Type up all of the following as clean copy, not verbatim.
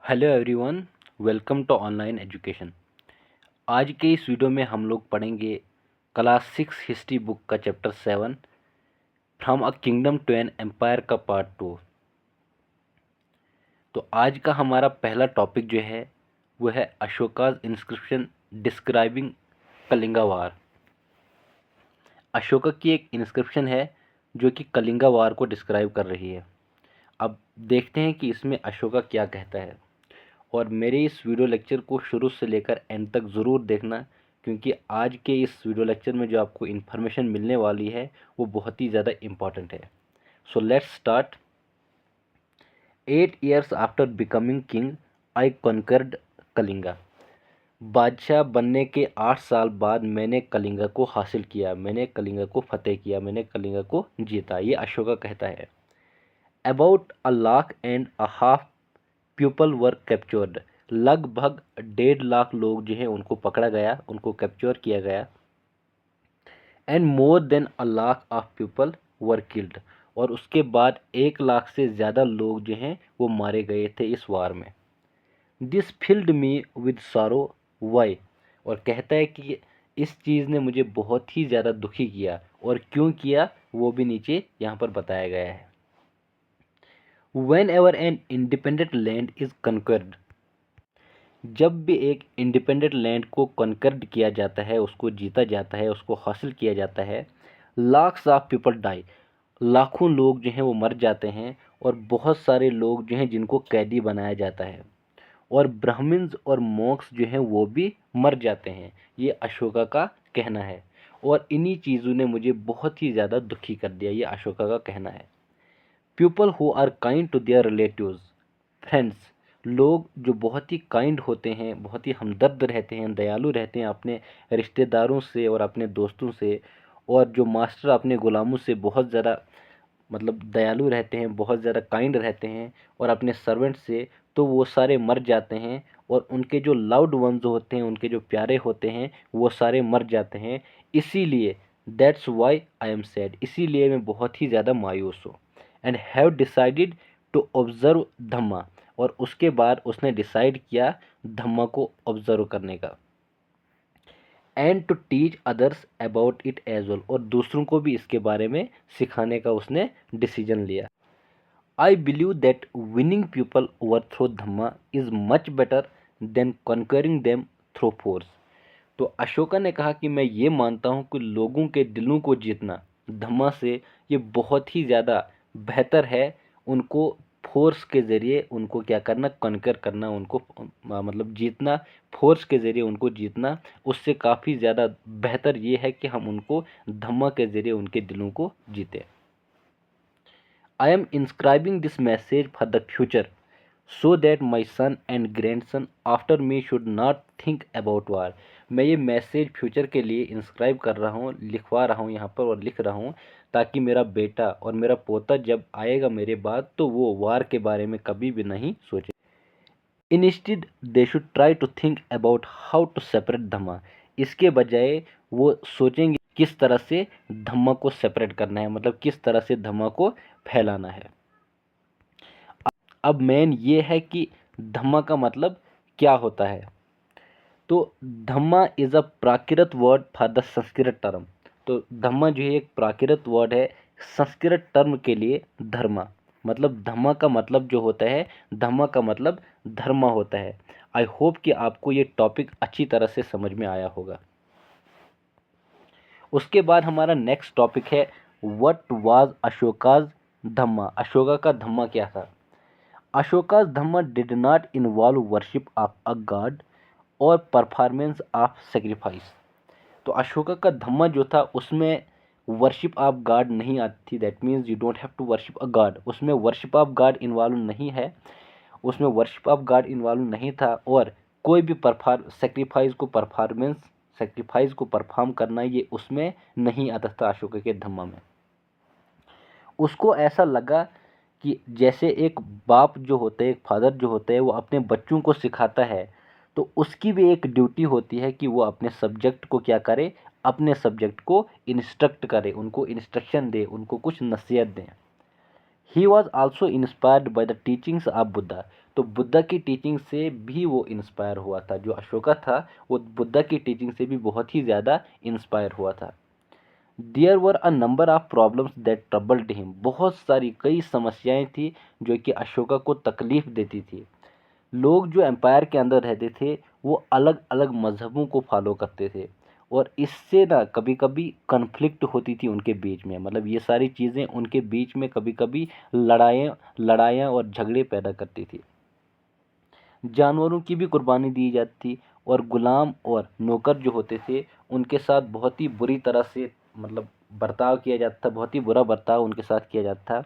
Hello everyone, welcome to online education. आज के इस वीडियो में हम लोग पढ़ेंगे क्लास 6 हिस्ट्री बुक का chapter 7 from a kingdom to an empire का पार्ट 2। तो आज का हमारा पहला टॉपिक जो है वो है अशोकाज इंस्क्रिप्शन डिस्क्राइबिंग कलिंगा वार। अशोका की एक इंस्क्रिप्शन है जो कि कलिंगा वार को डिस्क्राइब कर रही है। अब देखते हैं कि इसमें अशोका क्या कहता है। और मेरे इस वीडियो लेक्चर को शुरू से लेकर एंड तक ज़रूर देखना, क्योंकि आज के इस वीडियो लेक्चर में जो आपको इन्फॉर्मेशन मिलने वाली है वो बहुत ही ज़्यादा इम्पॉर्टेंट है। So let's start. 8 years after becoming king I conquered Kalinga. बादशाह बनने के 8 साल बाद मैंने कलिंगा को हासिल किया, मैंने कलिंगा को फतेह किया, मैंने कलिंगा को जीता। ये अशोका कहता है। About a lakh and a half people were captured. लगभग 1.5 लाख लोग जो हैं उनको पकड़ा गया, उनको कैप्चर किया गया। And more than a lakh of people were killed. और उसके बाद 1 लाख से ज़्यादा लोग जो हैं वो मारे गए थे इस वार में। दिस फिल्ड मी विद सारो वाई। और कहता है कि इस चीज़ ने मुझे बहुत ही ज़्यादा दुखी किया, और क्यों किया वो भी नीचे यहाँ पर बताया गया है। Whenever an independent land is conquered. जब भी एक इंडिपेंडेंट लैंड को कॉन्कर्ड किया जाता है, उसको जीता जाता है, उसको हासिल किया जाता है, लाख्स ऑफ पीपल डाई। लाखों लोग जो हैं वो मर जाते हैं, और बहुत सारे लोग जो हैं जिनको कैदी बनाया जाता है, और ब्राह्मण्स और मॉन्क्स जो हैं वो भी मर जाते हैं। ये अशोका का कहना है। और इन्हीं चीज़ों ने मुझे बहुत ही ज़्यादा दुखी कर दिया, ये अशोका का कहना है। People who are kind to their relatives, friends. लोग जो बहुत ही काइंड होते हैं, बहुत ही हमदर्द रहते हैं, दयालु रहते हैं अपने रिश्तेदारों से और अपने दोस्तों से, और जो मास्टर अपने ग़ुलामों से बहुत ज़्यादा मतलब दयालु रहते हैं, बहुत ज़्यादा काइंड रहते हैं, और अपने सर्वेंट से, तो वो सारे मर जाते हैं। और उनके जो लव्ड वंस होते हैं, उनके जो प्यारे होते हैं, वो सारे मर जाते हैं। इसीलिए that's why I am sad, इसीलिए मैं बहुत ही ज़्यादा मायूस हूँ। And have decided to observe dhamma. और उसके बाद उसने डिसाइड किया धम्मा को ऑब्ज़र्व करने का। And to teach others about it as well. और दूसरों को भी इसके बारे में सिखाने का उसने डिसीजन लिया। I believe that winning people over through Dhamma is much better than conquering them through force. तो अशोका ने कहा कि मैं ये मानता हूँ कि लोगों के दिलों को जीतना धम्मा से ये बहुत ही ज़्यादा बेहतर है। उनको फोर्स के ज़रिए उनको क्या करना, कॉन्कर करना, उनको मतलब जीतना, फोर्स के ज़रिए उनको जीतना, उससे काफ़ी ज़्यादा बेहतर ये है कि हम उनको धम्मा के ज़रिए उनके दिलों को जीते। I am inscribing this message for the future so that my son and grandson after me should not think about war. मैं ये मैसेज फ्यूचर के लिए इंस्क्राइब कर रहा हूँ, लिखवा रहा हूँ यहाँ पर और लिख रहा हूँ, ताकि मेरा बेटा और मेरा पोता जब आएगा मेरे बाद तो वो वार के बारे में कभी भी नहीं सोचे। Instead they should try to think about how to separate dhamma. इसके बजाय वो सोचेंगे किस तरह से धम्मा को सेपरेट करना है, मतलब किस तरह से धम्मा को फैलाना है। अब मेन ये है कि धम्मा का मतलब क्या होता है। तो dhamma is a Prakrit word for the Sanskrit term. तो धम्मा जो है एक प्राकृत वर्ड है संस्कृत टर्म के लिए धर्मा। मतलब धम्मा का मतलब जो होता है, धम्मा का मतलब धर्मा होता है। आई होप कि आपको ये टॉपिक अच्छी तरह से समझ में आया होगा। उसके बाद हमारा नेक्स्ट टॉपिक है व्हाट वाज अशोकाज धम्मा। अशोका का धम्मा क्या था। Ashoka's dhamma did not involve worship of a god or performance of sacrifice. तो अशोका का धम्मा जो था उसमें वर्शिप ऑफ गॉड नहीं आती थी। That means you don't have to worship a god. उसमें वर्शिप ऑफ गॉड इन्वॉल्व नहीं है, उसमें वर्शिप ऑफ गॉड इन्वॉल्व नहीं था। और कोई भी सेक्रीफाइस को परफॉर्म करना ये उसमें नहीं आता था अशोका के धम्मा में। उसको ऐसा लगा कि जैसे एक बाप जो होते हैं, एक फादर जो होते हैं, वो अपने बच्चों को सिखाता है, तो उसकी भी एक ड्यूटी होती है कि वो अपने सब्जेक्ट को क्या करे, अपने सब्जेक्ट को इंस्ट्रक्ट करे, उनको इंस्ट्रक्शन दे, उनको कुछ नसीहत दें। He was also inspired by the teachings of Buddha. तो बुद्धा की टीचिंग से भी वो इंस्पायर हुआ था। जो अशोका था वो बुद्धा की टीचिंग से भी बहुत ही ज़्यादा इंस्पायर हुआ था। There were a number of problems that troubled him. बहुत सारी कई समस्याएं थी जो कि अशोका को तकलीफ देती थी। लोग जो एम्पायर के अंदर रहते थे वो अलग अलग मजहबों को फॉलो करते थे और इससे ना कभी कभी कन्फ्लिक्ट होती थी उनके बीच में। मतलब ये सारी चीज़ें उनके बीच में कभी कभी लड़ाइयाँ और झगड़े पैदा करती थी। जानवरों की भी कुर्बानी दी जाती थी और गुलाम और नौकर जो होते थे उनके साथ बहुत ही बुरी तरह से मतलब बर्ताव किया जाता था। बहुत ही बुरा बर्ताव उनके साथ किया जाता था।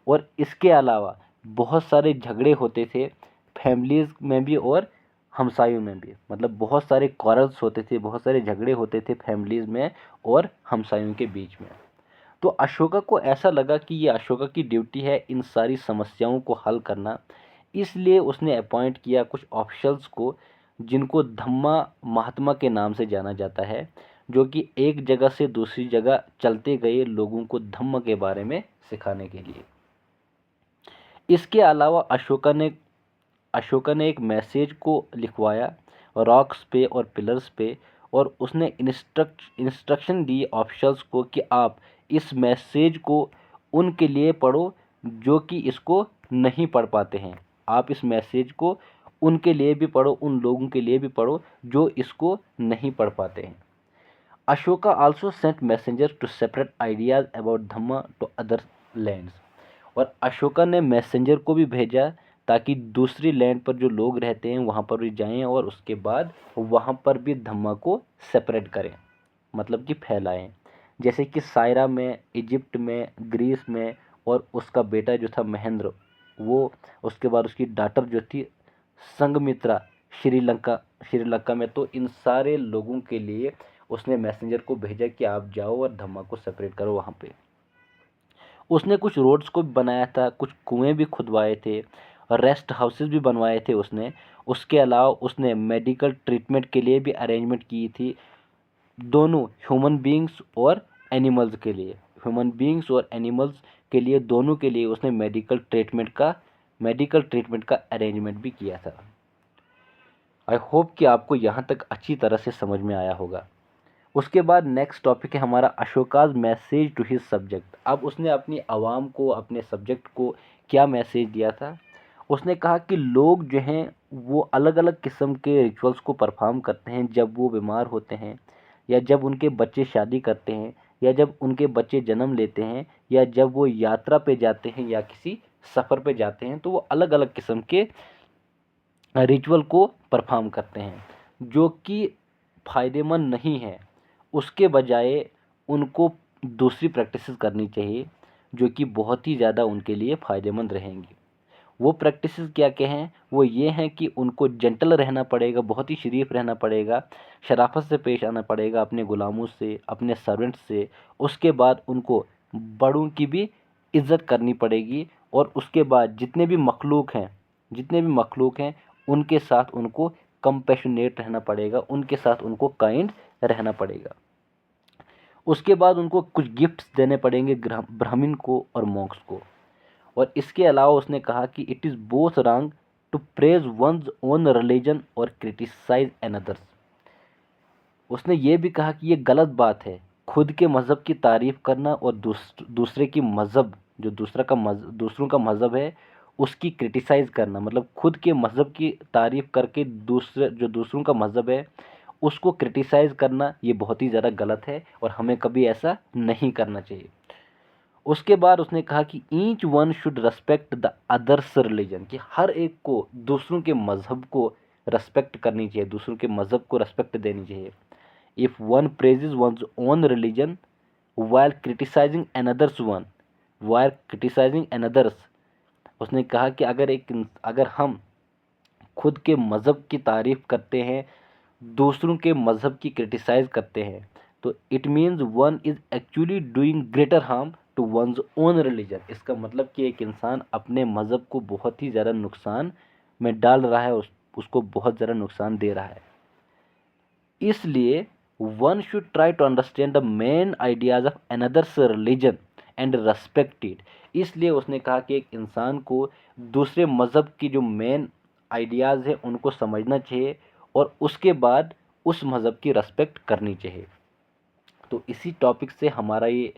और इसके अलावा बहुत सारे झगड़े होते थे फैमिलीज़ में भी और हमसायों में भी। मतलब बहुत सारे क्वारल्स होते थे, बहुत सारे झगड़े होते थे फैमिलीज़ में और हमसायों के बीच में। तो अशोका को ऐसा लगा कि ये अशोका की ड्यूटी है इन सारी समस्याओं को हल करना। इसलिए उसने अपॉइंट किया कुछ ऑफिसर्स को जिनको धम्मा महात्मा के नाम से जाना जाता है, जो कि एक जगह से दूसरी जगह चलते गए लोगों को धम्म के बारे में सिखाने के लिए। इसके अलावा अशोका ने एक मैसेज को लिखवाया रॉक्स पे और पिलर्स पे और उसने इंस्ट्रक्शन दी ऑफिसर्स को कि आप इस मैसेज को उनके लिए पढ़ो जो कि इसको नहीं पढ़ पाते हैं। आप इस मैसेज को उनके लिए भी पढ़ो, उन लोगों के लिए भी पढ़ो जो इसको नहीं पढ़ पाते हैं। Ashoka also sent messenger to separate ideas about dhamma to other lands. और अशोका ने मैसेंजर को भी भेजा ताकि दूसरी लैंड पर जो लोग रहते हैं वहाँ पर भी जाएं और उसके बाद वहाँ पर भी धम्मा को सेपरेट करें, मतलब कि फैलाएं। जैसे कि सायरा में, इजिप्ट में, ग्रीस में और उसका बेटा जो था महेंद्र, वो उसके बाद उसकी डॉटर जो थी संघमित्रा श्रीलंका में। तो इन सारे लोगों के लिए उसने मैसेंजर को भेजा कि आप जाओ और धम्मा को सेपरेट करो वहाँ पे। उसने कुछ रोड्स को भी बनाया था, कुछ कुएं भी खुदवाए थे और रेस्ट हाउसेस भी बनवाए थे उसने। उसके अलावा उसने मेडिकल ट्रीटमेंट के लिए भी अरेंजमेंट की थी, दोनों ह्यूमन बीइंग्स और एनिमल्स के लिए। ह्यूमन बीइंग्स और एनिमल्स के लिए दोनों के लिए उसने मेडिकल ट्रीटमेंट का अरेंजमेंट भी किया था। आई होप कि आपको यहाँ तक अच्छी तरह से समझ में आया होगा। उसके बाद नेक्स्ट टॉपिक है हमारा Ashoka's message to his subject. अब उसने अपनी आवाम को, अपने सब्जेक्ट को क्या मैसेज दिया था। उसने कहा कि लोग जो हैं वो अलग अलग किस्म के रिचुअल्स को परफॉर्म करते हैं जब वो बीमार होते हैं, या जब उनके बच्चे शादी करते हैं, या जब उनके बच्चे जन्म लेते हैं, या जब वो यात्रा पे जाते हैं या किसी सफ़र पे जाते हैं। तो वो अलग अलग किस्म के रिचुअल को परफॉर्म करते हैं जो कि फ़ायदेमंद नहीं है। उसके बजाय उनको दूसरी प्रैक्टिसेस करनी चाहिए जो कि बहुत ही ज़्यादा उनके लिए फ़ायदेमंद रहेंगी। वो प्रैक्टिसेस क्या क्या हैं? वो ये हैं कि उनको जेंटल रहना पड़ेगा, बहुत ही शरीफ रहना पड़ेगा, शराफत से पेश आना पड़ेगा अपने ग़ुलामों से, अपने सर्वेंट्स से। उसके बाद उनको बड़ों की भी इज़्ज़त करनी पड़ेगी और उसके बाद जितने भी मखलूक हैं उनके साथ उनको कंपैशनेट रहना पड़ेगा, उनके साथ उनको काइंड रहना पड़ेगा। उसके बाद उनको कुछ गिफ्ट्स देने पड़ेंगे ब्राह्मण को और मॉन्क्स को। और इसके अलावा उसने कहा कि it is both wrong to praise one's own religion और क्रिटिसाइज अनदर्स। उसने ये भी कहा कि ये गलत बात है खुद के मज़हब की तारीफ़ करना और दूसरे की मज़हब, जो दूसरों का मज़हब है उसकी क्रिटिसाइज़ करना। मतलब खुद के मज़हब की तारीफ़ करके दूसरों का मज़हब है उसको क्रिटिसाइज़ करना, ये बहुत ही ज़्यादा गलत है और हमें कभी ऐसा नहीं करना चाहिए। उसके बाद उसने कहा कि each one should respect the others religion, कि हर एक को दूसरों के मज़हब को रेस्पेक्ट करनी चाहिए, दूसरों के मज़हब को रेस्पेक्ट देनी चाहिए। If one praises once own religion while criticizing another's, उसने कहा कि अगर हम खुद के मज़हब की तारीफ़ करते हैं, दूसरों के मज़हब की क्रिटिसाइज़ करते हैं, तो it means one is actually doing greater harm to one's own religion. इसका मतलब कि एक इंसान अपने मज़हब को बहुत ही ज़्यादा नुकसान में डाल रहा है, उसको बहुत ज़्यादा नुकसान दे रहा है। इसलिए one should try to understand the main ideas of another's religion and respect it. इसलिए उसने कहा कि एक इंसान को दूसरे मज़हब की जो मेन आइडियाज़ है उनको समझना चाहिए और उसके बाद उस मज़हब की रेस्पेक्ट करनी चाहिए। तो इसी टॉपिक से हमारा ये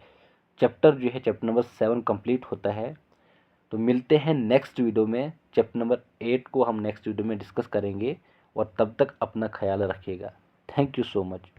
चैप्टर जो है चैप्टर नंबर 7 कंप्लीट होता है। तो मिलते हैं नेक्स्ट वीडियो में। चैप्टर नंबर 8 को हम नेक्स्ट वीडियो में डिस्कस करेंगे और तब तक अपना ख्याल रखिएगा। Thank you so much.